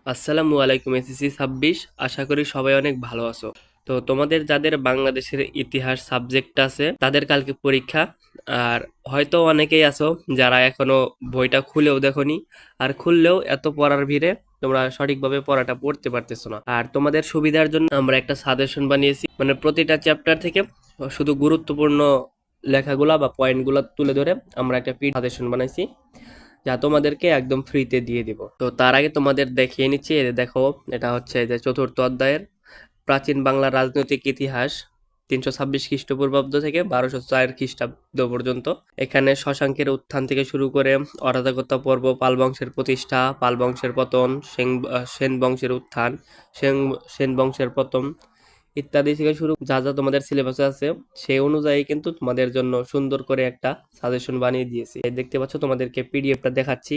আসসালামু আলাইকুম এসএসসি 26। আশা করি সবাই অনেক ভালো আছো। তো তোমাদের যাদের বাংলাদেশের ইতিহাস সাবজেক্ট আছে তাদের কালকে পরীক্ষা। আর হয়তো অনেকেই আছো যারা এখনো বইটা খুলেও দেখোনি, আর খুললেও এত পড়ার ভিড়ে তোমরা সঠিকভাবে পড়াটা পড়তে পারতেছো না। আর তোমাদের সুবিধার জন্য আমরা একটা সাজেশন বানিয়েছি, মানে প্রতিটা চ্যাপ্টার থেকে শুধু গুরুত্বপূর্ণ লেখাগুলা বা পয়েন্টগুলো তুলে ধরে আমরা একটা সাজেশন বানাইছি, যা তোমাদেরকে একদম ফ্রিতে দিয়ে দিব। তো তার আগে তোমাদের দেখিয়ে নিচ্ছি, এই যে দেখো, এটা হচ্ছে যে চতুর্থ অধ্যায়ের প্রাচীন বাংলার রাজনৈতিক ইতিহাস 326 খ্রিস্টপূর্বাব্দ থেকে 1204 খ্রিস্টাব্দ পর্যন্ত। এখানে শশাঙ্কের উত্থান থেকে শুরু করে অরাজকতা পর্ব, পাল বংশের প্রতিষ্ঠা, পাল বংশের পতন, সেন বংশের উত্থান, সেন সেন বংশের পতন ইত্যাদি থেকে শুরু যা যা তোমাদের সিলেবাসে আছে সেই অনুযায়ী কিন্তু তোমাদের জন্য সুন্দর করে একটা সাজেশন বানিয়ে দিয়েছি। এই দেখতে পাচ্ছ, তোমাদেরকে পিডিএফটা দেখাচ্ছি।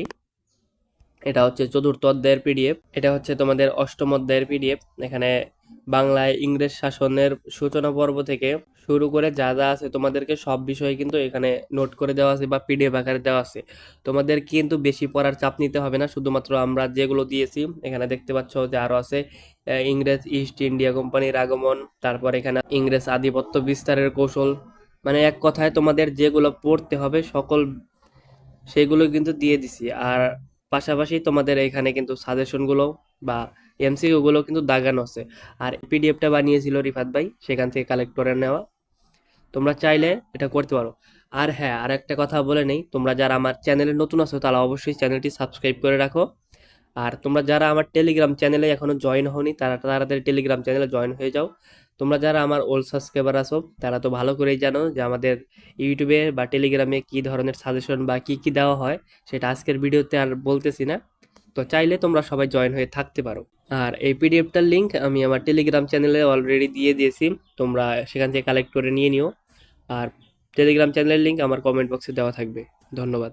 এটা হচ্ছে চতুর্থ অধ্যায়ের পিডিএফ, এটা হচ্ছে তোমাদের অষ্টম অধ্যায়ের পিডিএফ। এখানে বাংলায় ইংরেজ শাসনের সূচনা পর্ব থেকে শুরু করে যা যা আছে তোমাদেরকে সব বিষয় কিন্তু এখানে নোট করে দেওয়া আছে বা পিডিএফ আকারে দেওয়া আছে। তোমাদের কিন্তু বেশি পড়ার চাপ নিতে হবে না, শুধুমাত্র আমরা যেগুলো দিয়েছি এখানে দেখতে পাচ্ছ যে আরো আছে ইংরেজ ইস্ট ইন্ডিয়া কোম্পানির আগমন, তারপর এখানে ইংরেজ আধিপত্য বিস্তারের কৌশল, মানে এক কথায় তোমাদের যেগুলো পড়তে হবে সকল সেগুলো কিন্তু দিয়ে দিছি। আর পাশাপাশি তোমাদের এখানে কিন্তু সাজেশনগুলো বা এমসিকিউ গুলো কিন্তু দাগানো আছে। আর পিডিএফটা বানিয়েছিল রিফাত ভাই, সেখান থেকে কালেক্ট করে নেওয়া। তোমরা চাইলে এটা করতে পারো। আর হ্যাঁ, আর একটা কথা বলে নেই, তোমরা যারা আমার চ্যানেলে নতুন আছো তারা অবশ্যই চ্যানেলটি সাবস্ক্রাইব করে রাখো। আর তোমরা যারা আমার টেলিগ্রাম চ্যানেলে এখনো জয়েন হওনি তারা তাড়াতাড়ি টেলিগ্রাম চ্যানেলে জয়েন হয়ে যাও। তোমরা যারা আমার ওল্ড সাবস্ক্রাইবার আছো তারা তো ভালো করেই জানো যে আমাদের ইউটিউবে বা টেলিগ্রামে কি ধরনের সাজেশন বা কি কি দেওয়া হয়, সেটা আজকের ভিডিওতে আর বলতেছি না। তো চাইলে তোমরা সবাই জয়েন হয়ে থাকতে পারো। আর এই পিডিএফটার লিংক আমি আমার টেলিগ্রাম চ্যানেলে অলরেডি দিয়ে দিয়েছি, তোমরা সেখান থেকে কালেক্ট করে নিয়ে নিও। আর টেলিগ্রাম চ্যানেলের লিংক আমার কমেন্ট বক্সে দেওয়া থাকবে। ধন্যবাদ।